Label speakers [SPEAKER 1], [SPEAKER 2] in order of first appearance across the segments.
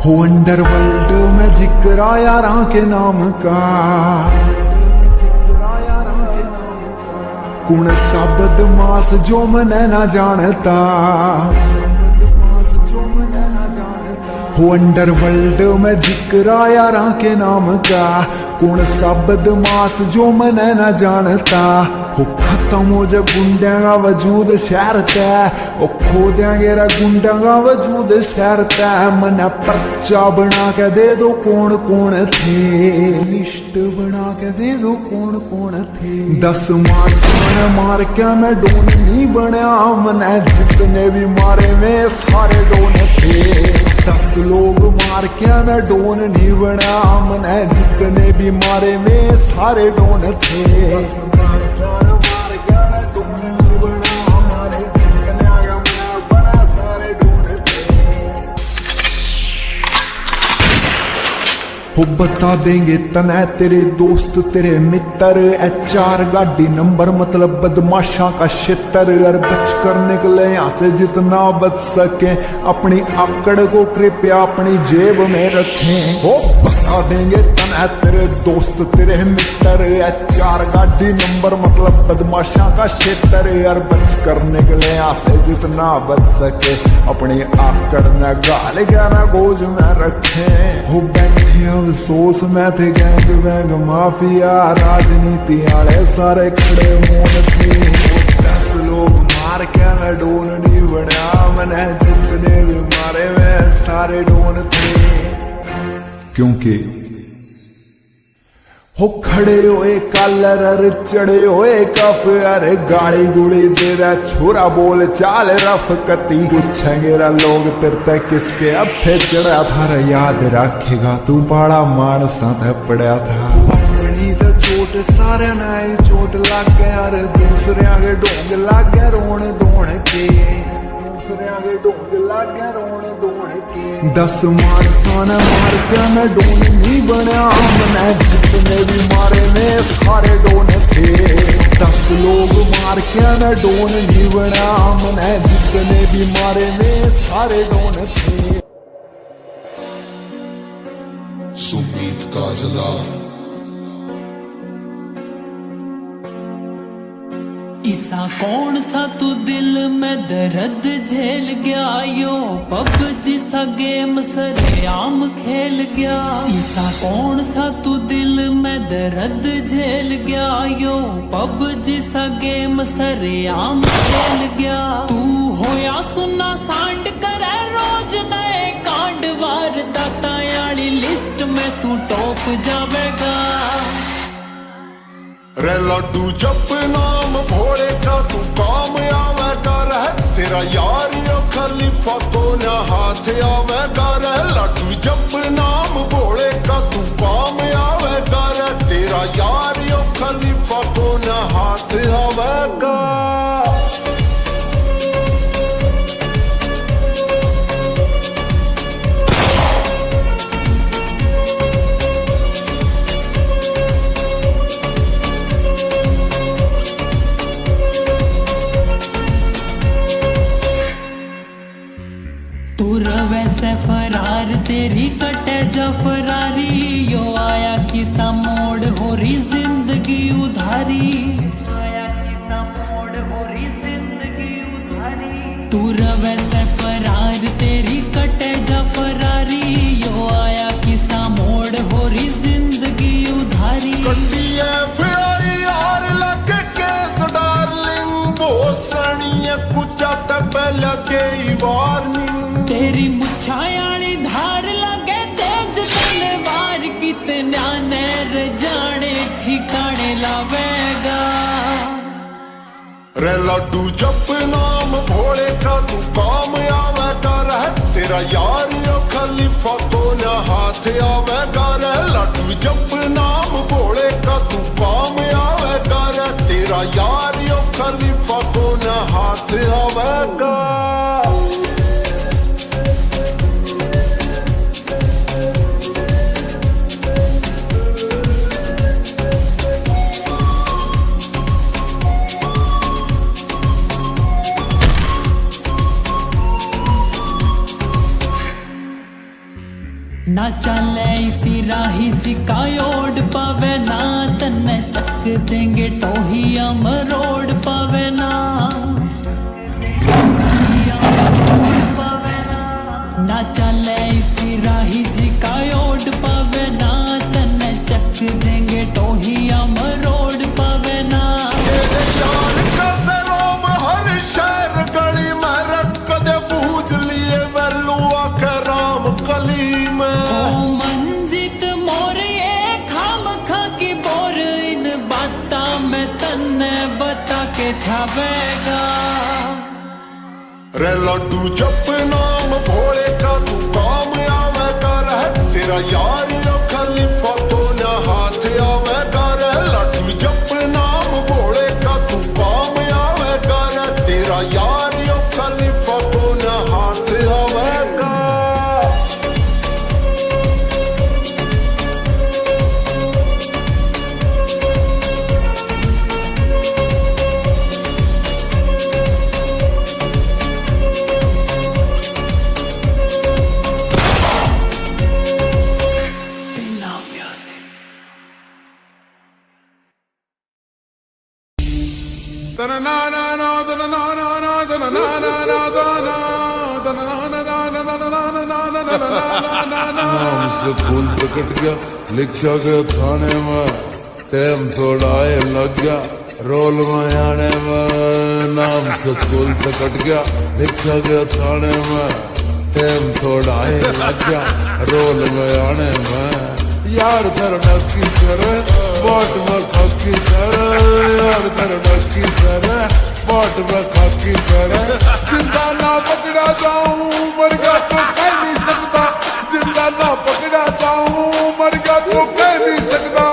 [SPEAKER 1] हो अंडरवर्ल्ड में जिक्र आया यारां के नाम का, कुण सा बदमाश जो मने ना जानता, हो अंडरवर्ल्ड में जिक्र आया यारां के नाम का, कौन सा बदमाश जो मने ना जानता। हो खत्म हो जा गुंडा का वजूद शहर तै, ओ खो देंगे रे गुंडा का वजूद शहर तै। मने पर्चा बना के दे दो कौन कौन थे, लिस्ट बना के दे दो कौन कौन थे। 10 मार्च मैंने मार के मैं डोन नहीं बनया, मने जितने भी मारे में सारे डोन थे। 10 लोग मार के मैं डोन नहीं बना, मने जितने भी मारे में सारे डोन थे। हो बता देंगे तने तेरे दोस्त तेरे मित्र, HR गाड़ी नंबर मतलब बदमाशा का क्षेत्र। और बच कर निकले यहाँ से जितना बच सके, अपनी आकड़ को कृपया अपनी जेब में रखें। हो बता देंगे तने तेरे दोस्त तेरे मित्र, HR गाड़ी नंबर मतलब बदमाशा का क्षेत्र। और बच कर निकले यहाँ से जितना बच सके, अपनी आकड़ न गाल ग्यारह गोज में रखें। हो बैठे अफसोस में थे गैंग वैंग माफिया, राजनीति आले सारे खड़े मोन थे। 10 लोग मार के मैं डोन नहीं बना, मैंने जितने भी मारे में सारे डोन थे। क्योंकि हो खड़े होए कलर चढ़े होए कप, अरे गाड़ी गुड़ी दे रहा छोरा बोल चाल रफ कती। पूछेंगे लोग तेरे किसके अथे चढ़ा था, याद रखेगा तू बड़ा मानसा था पड़ा था। अपनी तो चोट सारे नाई चोट लग गया, अरे दूसरे आगे डोंग लग गया रोन दौड़ के, दूसरे आगे डोंग लग गया रोन दौड़ के। 10 मानसा ने मार के मैं डोन नहीं बनया, मैंने जितने भी मारे में सारे डोन थे। 10 लोग मार के मैं डोन नहीं बना, मैंने जितने भी मारे में सारे डोन थे।
[SPEAKER 2] सुमीत काजला
[SPEAKER 3] ऐसा कौन सा तू दिल में दर्द झेल गया, यो पबजी सा गेम सरेआम खेल गया। ऐसा कौन सा तू दिल में दर्द झेल गया, यो पबजी सा गेम सरेआम खेल गया। तू होया सुना सांड करे रोज नए कांड, वारदातां वाली लिस्ट में तू टॉप जावेगा।
[SPEAKER 2] रे लड्डू जप नाम भोले का तू काम आवेगा रह, तेरा यार यो खलीफा को न हाथ आवेगा रह। लड्डू जप नाम भोले का तू काम आवेगा रह, तेरा यार यो खलीफा को न हाथ आवेगा।
[SPEAKER 3] तू वैसे फरार तेरी कटे जा फरारी, यो आया किसा मोड़ हो रही जिंदगी उधारी, आया किसा मोड़ हो रही जिंदगी उधारी। तू वैसे फरार तेरी कटे जा फरारी, यो आया किसा मोड़ हो रही जिंदगी उधारी।
[SPEAKER 2] कंडिया प्यारी यार लगे केस डार्लिंग, बोसनिया कुछ पहले के वार्निंग।
[SPEAKER 3] तेरी मुछायाली धार लगे तेज तलवार, कितना नैर जाने ठिकाने लावेगा।
[SPEAKER 2] रे लड्डू जप नाम भोले का तू काम आवेगा रह, तेरा यार यो खलीफा को न हाथ आवेगा रह। लड्डू जप नाम भोले का तू काम आवेगा रह, तेरा यार यो खलीफा को न हाथ आवेगा।
[SPEAKER 3] ना चले इसी राही चिकायोड पावे ना, तन्ने चक देंगे टोहिया मरोड़ पावे ना। ना चले इसी राही चिकायोड पावे ना, तन्ने चक देंगे टोहिया मरोड़ पावे ना।
[SPEAKER 2] तेरे जान का सरोम हर शहर गली में रख दे पूछ लिए वेलुआ के राम कली में।
[SPEAKER 3] ओ मंजित मोर ये खाम खा की बोर, इन बाता में तन्ने बता के थावेगा।
[SPEAKER 2] रे लड्डू जप नाम भोले का तू काम आवे कर है, तेरा यार यो खलीफा तो न हाथ आवे कर। लड्डू जप नाम भोले का तू काम आवे कर, तेरा यार यो खलीफा तो न हाथ आवे कर।
[SPEAKER 4] नाम से फूल तो कट गया, लिखा गया थाने में, टाइम थोड़ा आए लग गया रोल में आने में। नाम से फूल तो कट गया, लिखा गया थाने में, टाइम थोड़ा आए लग गया रोल में आने में। यार तेरा नक्की सर बाट में खाकी सर, यार तेरा नक्की सर बाट में खाकी सर। जिंदा ना पकड़ा जाऊं मर गया तो कह नहीं सकता, जिंदा ना पकड़ा जाऊं मर गया तो कह नहीं सकता।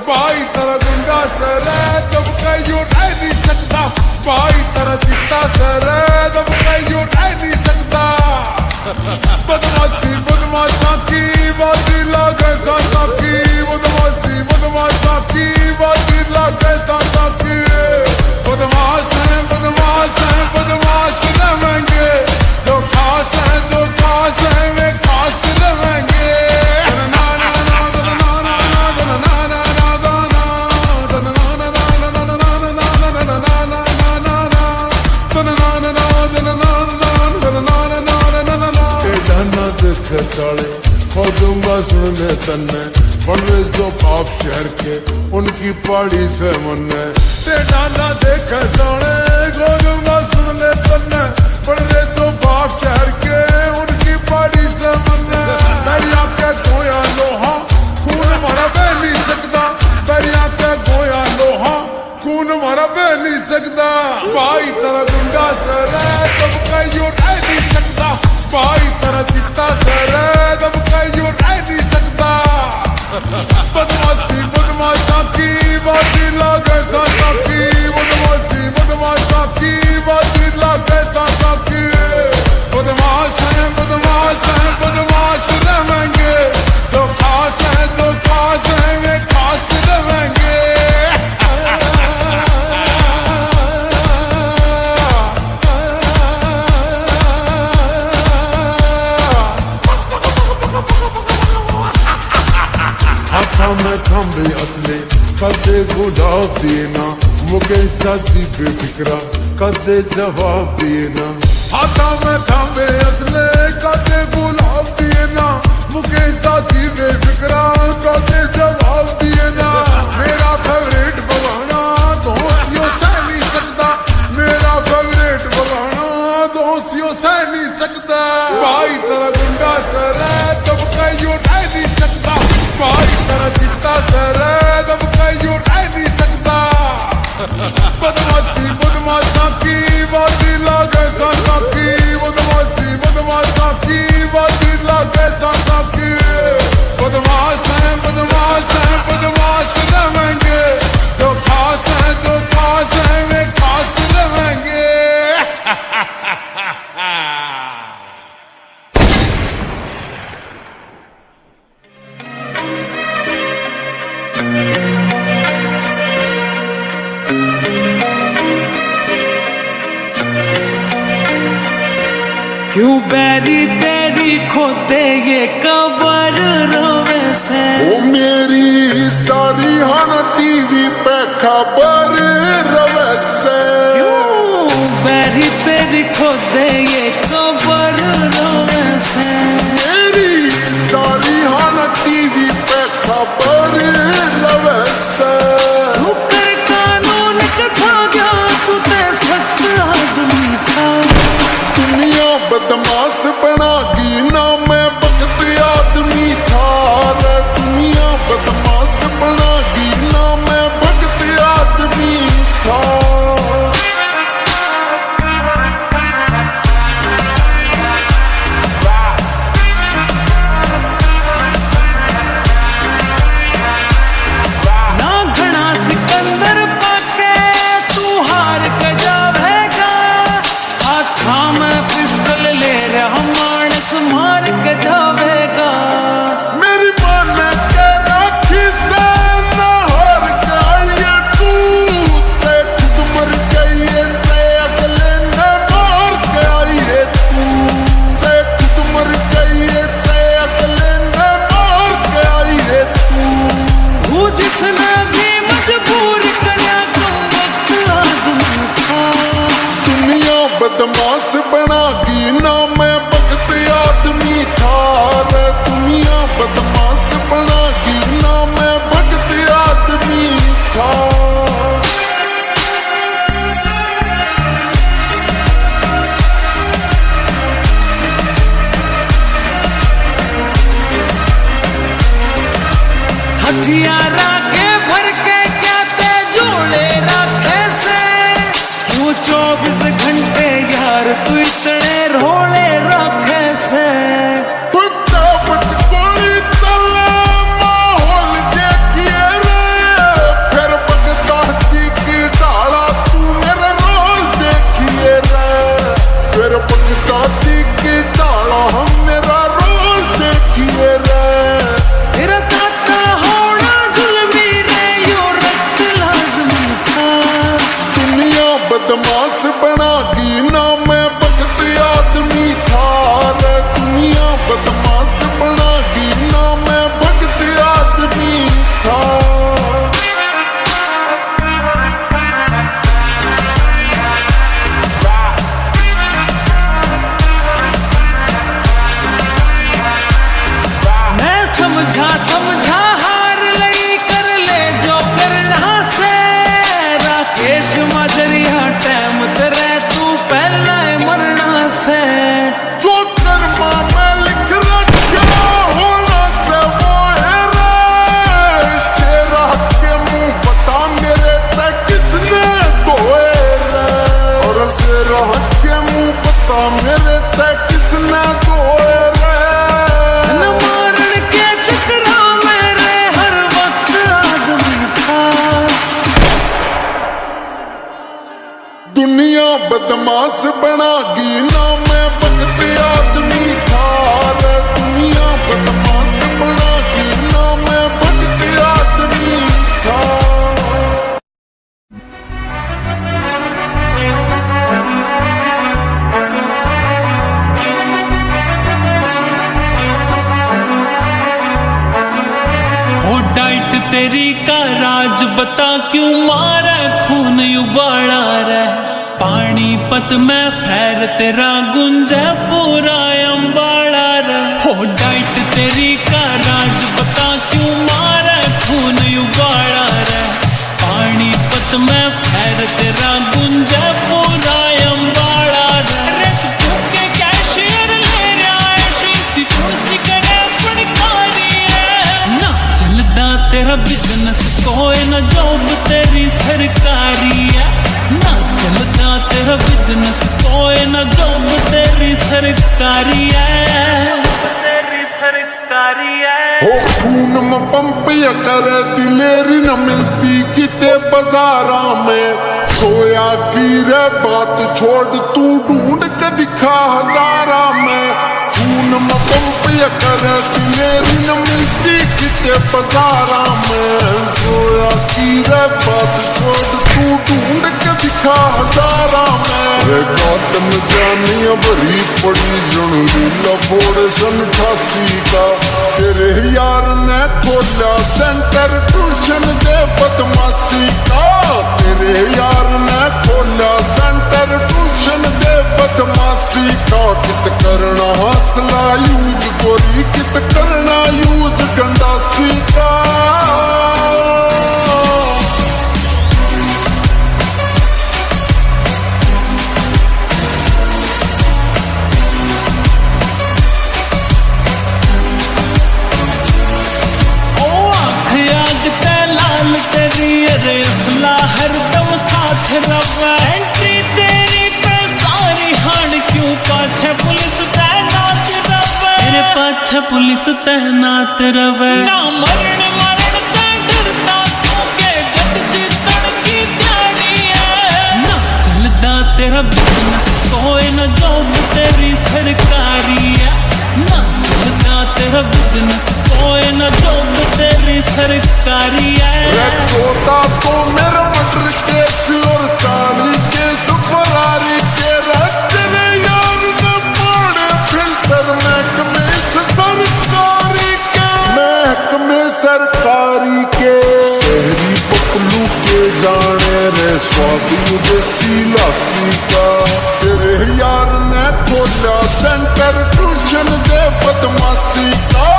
[SPEAKER 4] भाई तेरा गुंडा सर तब कह यूं रह नहीं सकता, भाई तेरा चिट्टा सर तब कह यूं रह नहीं सकता। बदमाशी बदमाशा की बाजी लागे सासा की, बदमाशी बदमाशा की बाजी लागे सासा की। बदमाश हैं बदमाश रहेंगे, जो खास हैं वे खास रहेंगे। साले खोदूंगा सुन ले तन्ने, बनवे जो पाप शहर के उनकी पहाड़ी से मन्ने। तेरा ना देखे साले खोदूंगा सुन ले तन्ने, बनवे जो पाप शहर के उनकी पहाड़ी से मन्ने। दरिया के गोया लोहा खून मारा बह नहीं सकता, दरिया के गोया लोहा खून मारा बह नहीं सकता। भाई तेरा गुंडा सर तब कह यूं रह नहीं सकता, भाई तेरा चिट्टा सर तब कह यूं रह नहीं सकता। बदमाशी बदमाशा की बाजी लागे सासा की, बदमाशी बदमाशा की बाजी लागे सासा की। बदमाश हैं बदमाश रहेंगे, जो खास हैं वे खास रहेंगे। हाथा में खंबे असले कदे गुलाब दिए ना, मुकेश चाची बेफिक्रा कदे जवाब दिए ना। हाथा में खंबे असले कदे गुलाब दिए ना, मुकेश चाची बेफिक्रा कदे जवाब दिए ना। मेरा फेवरेट बगाना दोस्तियों सह नहीं सकता, मेरा फेवरेट बगाना दोस्तियों सह नहीं सकता। भाई तेरा गुंडा सर तब कह यूं रह नहीं सकता, भाई तेरा चिट्टा सर तब कह यूं रह नहीं सकता। बदमाशी बदमाशा की बाजी लागे सासा की, बदमाशी बदमाशा की बाजी लागे सासा की। बदमाश हैं बदमाश रहेंगे, जो खास हैं वे खास रहेंगे।
[SPEAKER 3] क्यों बैरी तेरी तेरी खोदे ये कबर रोवे से।
[SPEAKER 2] ओ मेरी सारी हन टीवी पे खबर रवे से।
[SPEAKER 3] बैरी तेरी खोदे ये कबर रोवे से।
[SPEAKER 2] मेरी सारी हन टीवी पे खबर रवे से।
[SPEAKER 3] कर कानून कठा गया तू ते सख्त आदमी था।
[SPEAKER 2] दुनिया बदमाश बनागी ना मैं भगत आदमी था रे। दुनिया बदमाश बनागी ना मैं भगत आदमी था।
[SPEAKER 3] ना घना सिकंदर पाके तू हार के जावेगा। हाथा में पिस्तल ले रहा मानस मार के जावेगा।
[SPEAKER 2] मेरी माँ ने के राखी से ना हार के आइए तू। से खुद मर जाइए से अगले ने मार के आइए तू। से खुद मर जाइए से अगले ने मार के आइए तू।
[SPEAKER 3] तू जिसने भी मजबूर करया तुम वक्त आदमी था।
[SPEAKER 2] दुनिया बदमाश बनागी ना मैं भगत आदमी था रे। दुनिया बदमाश बनागी ना मैं भगत आदमी था।
[SPEAKER 3] हथियार के भर के क्या ते जोड़े रखे से। वो 24 घंटे यार तू इतने रोले रखे से।
[SPEAKER 2] फटाफट गोली चले माहौल देखिए रे। फिर बगता की डाला तू मेरा रोल देखिए रे। फिर बगता की डाला हम मेरा रोल देखिए रे।
[SPEAKER 3] तेरा ताता होना जुल्मी रे यो रक्त लाजमी था।
[SPEAKER 2] दुनिया बदमाश बनागी ना मैं भगत आदमी था रे। दुनिया बदमाश बनागी ना मैं भगत आदमी था।
[SPEAKER 3] मैं समझा हार लई कर ले जो करना से। राकेश मजरिया टाइम तेरे तू पहले मरना से।
[SPEAKER 2] जो कर्मा में लिख रखा होना से वो है रे। शेरा के मुंह बता मेरे ते किसने धोए रे। और शेरा के मुंह बता मेरे ते किसने धोए रे।
[SPEAKER 3] न मारन के चक्रा मेरे हर वक्त आदमी था।
[SPEAKER 2] दुनिया बदमाश बनागी ना मैं भगत आदमी था रे। दुनिया बदमाश बनागी ना मैं भगत आदमी था।
[SPEAKER 3] हो डाइट तेरी का राज बता क्यों मारा खून उबाला रे। पानीपत में फैर तेरा गुंजा पूरा अंबाड़ा रे। हो डाइट तेरी का राज बता क्यों मारा खून उबाला रे। पानीपत में फैर तेरा गुंजा पूरा अंबाड़ा रे। के कैशियर ले रहा है सी कुर्सी करे फड़कारी है। ना चलदा तेरा बिजनेस कोई ना जॉब तेरी सरकारी है। ना चलदा तेरा बिजनेस कोई ना जॉब तेरी सरकारी है। तेरी सरकारी है।
[SPEAKER 2] हो खून में पंप या करे दिलेरी न मिलती किते बाजारा में। सोया की रे बात छोड़ तू ढूंढ के दिखा हजारा में। खून में पंपिया करे कि मेरी न मिलती किते बाजारा में। सोया की रे बात छोड़ तू ढूंढ के दिखा हजारा में। रे गौतम जानिया भरी पड़ी जन लीला फोड़े सन 88 का। तेरे यार ने खोला सेंटर ट्यूशन दे बदमाशी का। तेरे यार ने खोला सेंटर ट्यूशन दे बदमाशी का। कित करना हौसला यूज गोरी कित करना यूज गंडासी का।
[SPEAKER 3] हरदम साथ रवा एंट्री तेरी पे सारी हाण क्यों पाछे पुलिस तैनात रवे। मेरे पाछे पुलिस तैनात रवे। ना मरण मरण ते डरता तू के जग जीतन की तैयारी है। ना चलदा तेरा बिजनेस कोई न जॉब तेरी सरकारी है। ना चलदा तेरा बिजनेस कोई न जॉब तेरी सरकारी है।
[SPEAKER 2] चौथा तो मेरा मटर केस और 40 केस फरारी के तेरे यार ने पाड़े फिल्टर महकमे सरकारी के। शहरी पपलू के जाने रे स्वादी देसी लासी का। तेरे यार ने खोला सेंटर ट्यूशन दे बदमाशी का।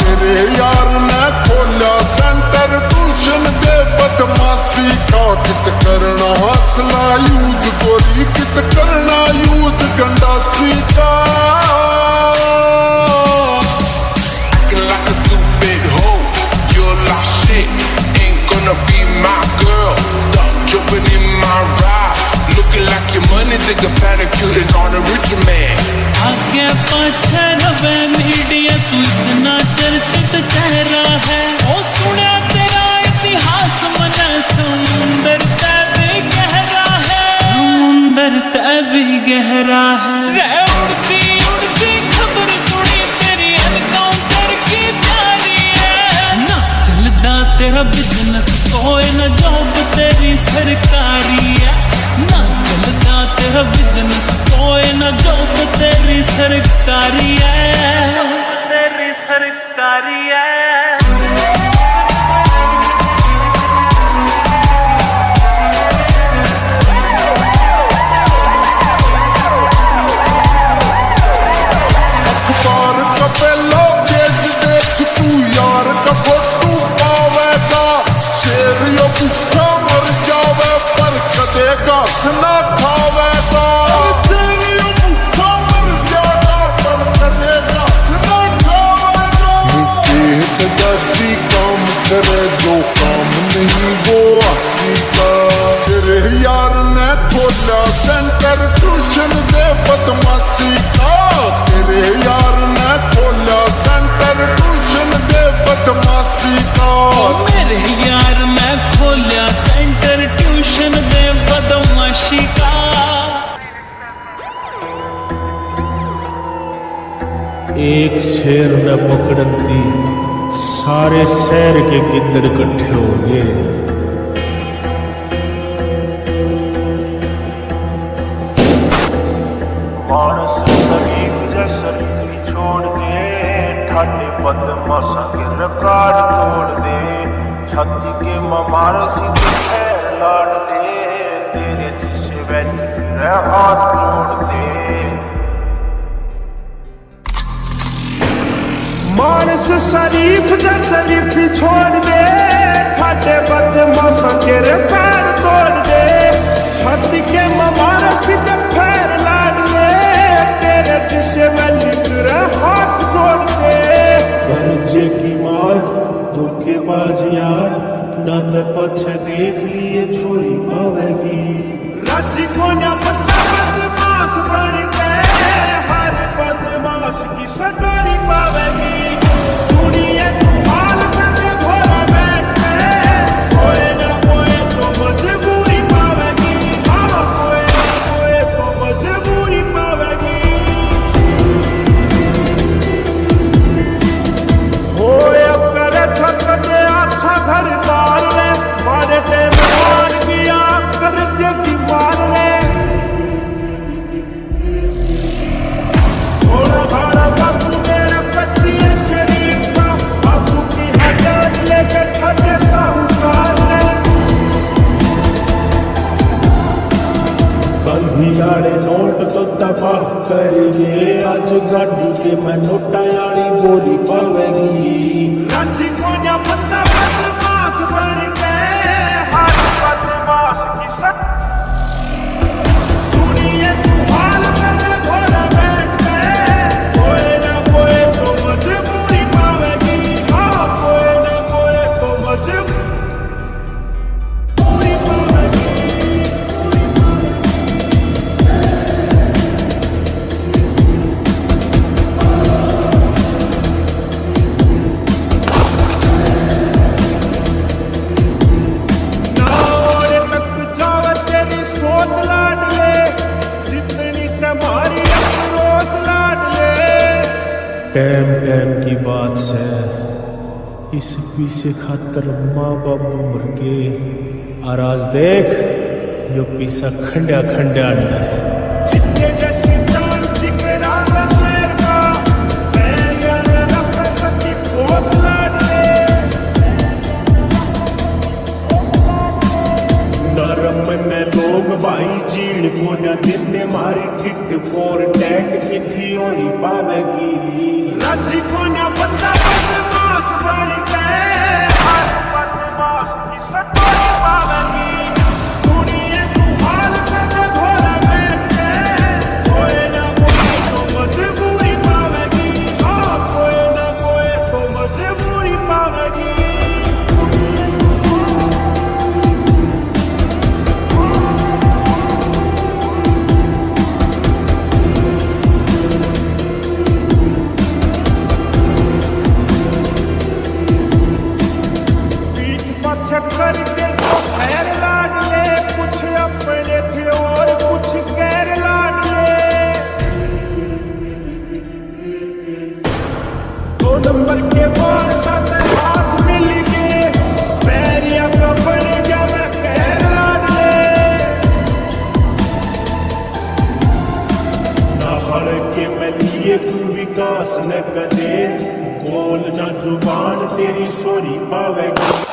[SPEAKER 2] तेरे यार ने खोला सेंटर ट्यूशन दे बदमाशी का। कित करना हौसला यूज गोरी कित करना यूज गंडासी का।
[SPEAKER 5] Be my girl, stop jumping in my ride. Looking like your money, take a pedicure on a rich man.
[SPEAKER 3] आगे पाछे रवे मीडिया तू इतना चर्चित चेहरा है। ओ सुना तेरा इतिहास मना समुंदर ते भी गहरा है। समुंदर ते भी गहरा है। रे उड़ती उड़ती खबर सुनी तेरी एनकाउंटर की तैयारी है। ना चलदा तेरा बिजनेस कोई न जॉब तेरी सरकारी है। ना चलदा तेरा बिजनेस कोई न जॉब तेरी सरकारी है। तेरी सरकारी है।
[SPEAKER 2] अखबार का पहला पेज देख तू यार का फोटो पावेगा। शेर यो भूखा मर जावे पर कदे घास ना खावेगा। शेर यो भूखा मर जाएगा पर कदे घास ना खावेगा। मुझे सजाती काम करे जो काम नहीं वो आसी का। तेरे यार ने खोला सेंटर ट्यूशन दे बदमाशी का। तेरे यार ने खोला सेंटर ट्यूशन दे बदमाशी का।
[SPEAKER 3] मेरे यार मैं खोलिया सेंटर ट्यूशन दे बदमाशी का।
[SPEAKER 6] एक शेर न पकड़ती सारे शहर के गिद्दड़ इकट्ठे हो गए। मानस शरीफ जा शरीफी छोड़ दे। ठाटे बदमाशा के रिकॉर्ड तोड़ दे। छाती के ममार सीधे खैर लाड ले। तेरे जिसे वैली फिर हाथ जोड़ दे। मानस शरीफ जा शरीफी छोड़ दे। ठाटे बदमाशा के रिकॉर्ड तोड़ दे। छाती के ममार सीधे खैर लाड ले। तेरे जिसे वैली फिर हाथ जोड़ दे। कर्जे की मार धोखेबाज यार ना तो पछे देख लिए छोरी पावेगी। राजी को ना बदमाश बन के हर बदमाश की सटारी पावेगी। सुनिए हाल में घोड़ा बैठ के कोई ना कोई तो मजबूरी पावेगी। हाँ कोई ना कोई तो मजबूरी पावेगी। गाड़ी के मैं नोटा वाली बोली पावेगी राजी कोन्या बंदा बदमाश बन के हाथ बदमाश की सट सुनिए तू हाल में घोड़ा बैठ के कोई ना कोई तो मजबूरी पावेगी हाँ कोई ना कोई तो मजबूरी पावेगी सोच लाड ले जितनी समारी रोज लाड ले टाइम टाइम की बात से इस पीछे खातर माँ बाप मर के और आज देख यो पीसा खंडा खंडा अंडा है जितने जैसी जान जिगरा से शेर का मैं यार रखती खोज लाड ले नरम में लोग भाई चीड़ को न देते मारी टिट फोर टैट की थी पावेगी राजी को न बंदा बदमाश बन के हाथ बदमाश की सटोरी पावेगी सुनिए तू हाल में घोड़ा बैठ के कोई ना कोई तो मजबूरी पावेगी हाँ कोई ना कोई तो मजबूरी पावेगी चक्कर के तो खैर लाड ले कुछ अपने थे और कुछ गैर लाड ले 2 नंबर के बाल साथ हाथ मिल के पैरिया का बन गया मैं गैर लाड ले ना हड़ के मैं लिए तू विकास न कदे बोल ना जुबान तेरी सोरी पावेगी